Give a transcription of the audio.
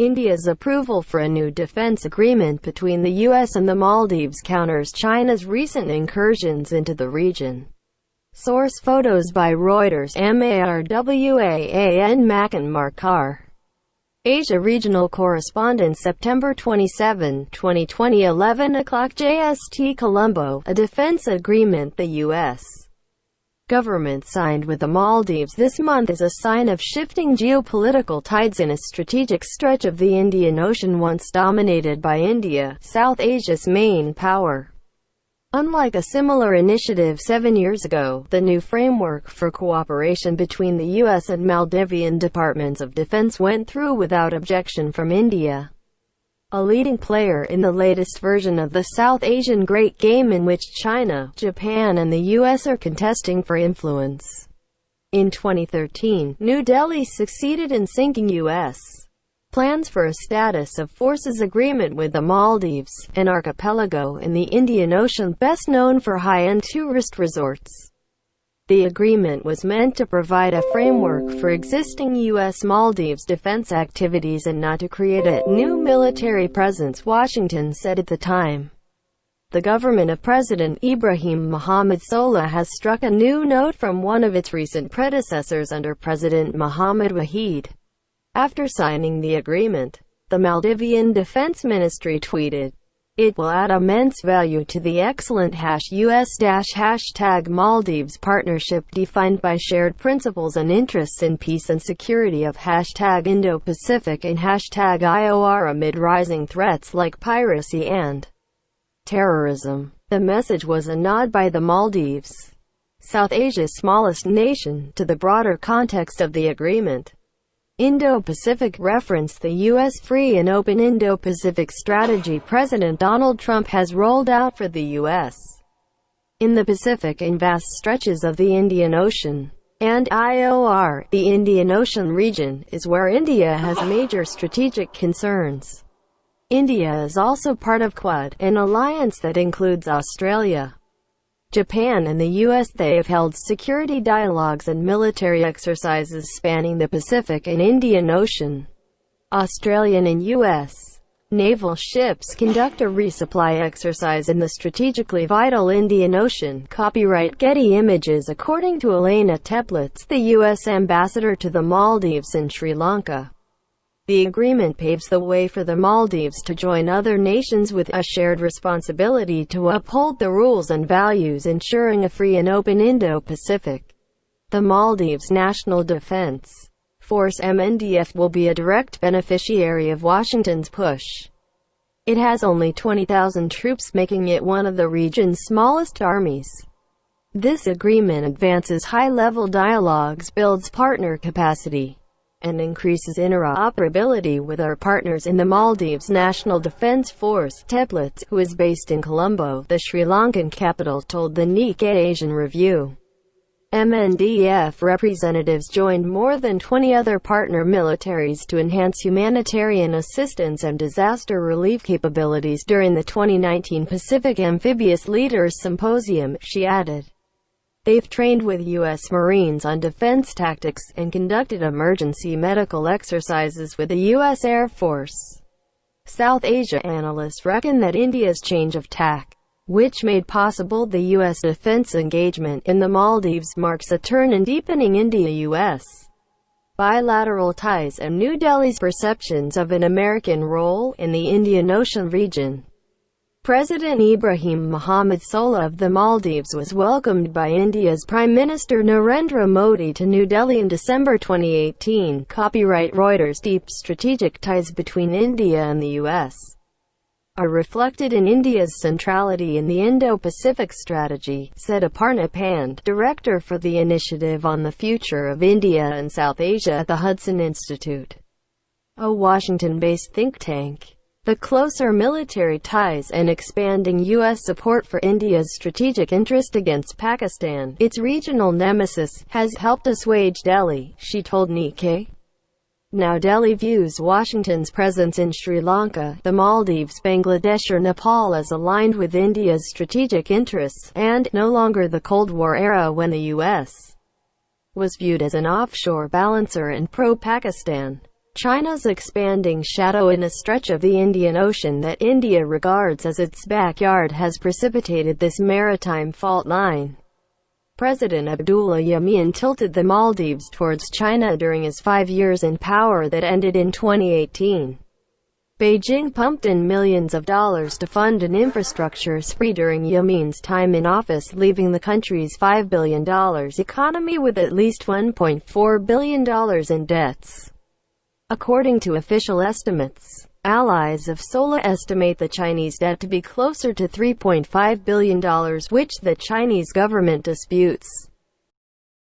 India's approval for a new defense agreement between the US and the Maldives counters China's recent incursions into the region. Source photos by Reuters, Marwan Makan Markar. Asia Regional Correspondent September 27, 2020 11 o'clock JST Colombo, a defense agreement the U.S. government signed with the Maldives this month is a sign of shifting geopolitical tides in a strategic stretch of the Indian Ocean once dominated by India, South Asia's main power. Unlike a similar initiative 7 years ago, the new framework for cooperation between the U.S. and Maldivian Departments of Defense went through without objection from India, a leading player in the latest version of the South Asian Great Game in which China, Japan and the U.S. are contesting for influence. In 2013, New Delhi succeeded in sinking U.S. plans for a status of forces agreement with the Maldives, an archipelago in the Indian Ocean best known for high-end tourist resorts. The agreement was meant to provide a framework for existing U.S.-Maldives defense activities and not to create a new military presence, Washington said at the time. The government of President Ibrahim Mohamed Solih has struck a new note from one of its recent predecessors under President Mohamed Wahid. After signing the agreement, the Maldivian Defense Ministry tweeted, "It will add immense value to the excellent #US-Maldives partnership defined by shared principles and interests in peace and security of #Indo-Pacific and #IOR amid rising threats like piracy and terrorism." The message was a nod by the Maldives, South Asia's smallest nation, to the broader context of the agreement. Indo-Pacific referenced the U.S. Free and Open Indo-Pacific strategy President Donald Trump has rolled out for the U.S. in the Pacific and vast stretches of the Indian Ocean. And IOR, the Indian Ocean region, is where India has major strategic concerns. India is also part of Quad, an alliance that includes Australia, Japan and the U.S. They have held security dialogues and military exercises spanning the Pacific and Indian Ocean. Australian and U.S. naval ships conduct a resupply exercise in the strategically vital Indian Ocean. Copyright Getty Images. According to Elena Teplitz, the U.S. ambassador to the Maldives and Sri Lanka, the agreement paves the way for the Maldives to join other nations with a shared responsibility to uphold the rules and values ensuring a free and open Indo-Pacific. The Maldives National Defense Force (MNDF) will be a direct beneficiary of Washington's push. It has only 20,000 troops, making it one of the region's smallest armies. This agreement advances high-level dialogues, builds partner capacity, and increases interoperability with our partners in the Maldives National Defense Force. Teplitz, who is based in Colombo, the Sri Lankan capital, told the Nikkei Asian Review. MNDF representatives joined more than 20 other partner militaries to enhance humanitarian assistance and disaster relief capabilities during the 2019 Pacific Amphibious Leaders Symposium, she added. They've trained with U.S. Marines on defense tactics, and conducted emergency medical exercises with the U.S. Air Force. South Asia analysts reckon that India's change of tack, which made possible the U.S. defense engagement in the Maldives, marks a turn in deepening India-U.S. bilateral ties and New Delhi's perceptions of an American role in the Indian Ocean region. President Ibrahim Mohamed Solih of the Maldives was welcomed by India's Prime Minister Narendra Modi to New Delhi in December 2018. Copyright Reuters. Deep strategic ties between India and the U.S. are reflected in India's centrality in the Indo-Pacific strategy, said Aparna Pand, director for the Initiative on the Future of India and South Asia at the Hudson Institute, a Washington-based think tank. The closer military ties and expanding U.S. support for India's strategic interest against Pakistan, its regional nemesis, has helped assuage Delhi, she told Nikkei. Now Delhi views Washington's presence in Sri Lanka, the Maldives, Bangladesh or Nepal as aligned with India's strategic interests, and no longer the Cold War era when the U.S. was viewed as an offshore balancer and pro-Pakistan. China's expanding shadow in a stretch of the Indian Ocean that India regards as its backyard has precipitated this maritime fault line. President Abdullah Yameen tilted the Maldives towards China during his 5 years in power that ended in 2018. Beijing pumped in millions of dollars to fund an infrastructure spree during Yameen's time in office, leaving the country's $5 billion economy with at least $1.4 billion in debts. According to official estimates, allies of Sola estimate the Chinese debt to be closer to $3.5 billion, which the Chinese government disputes.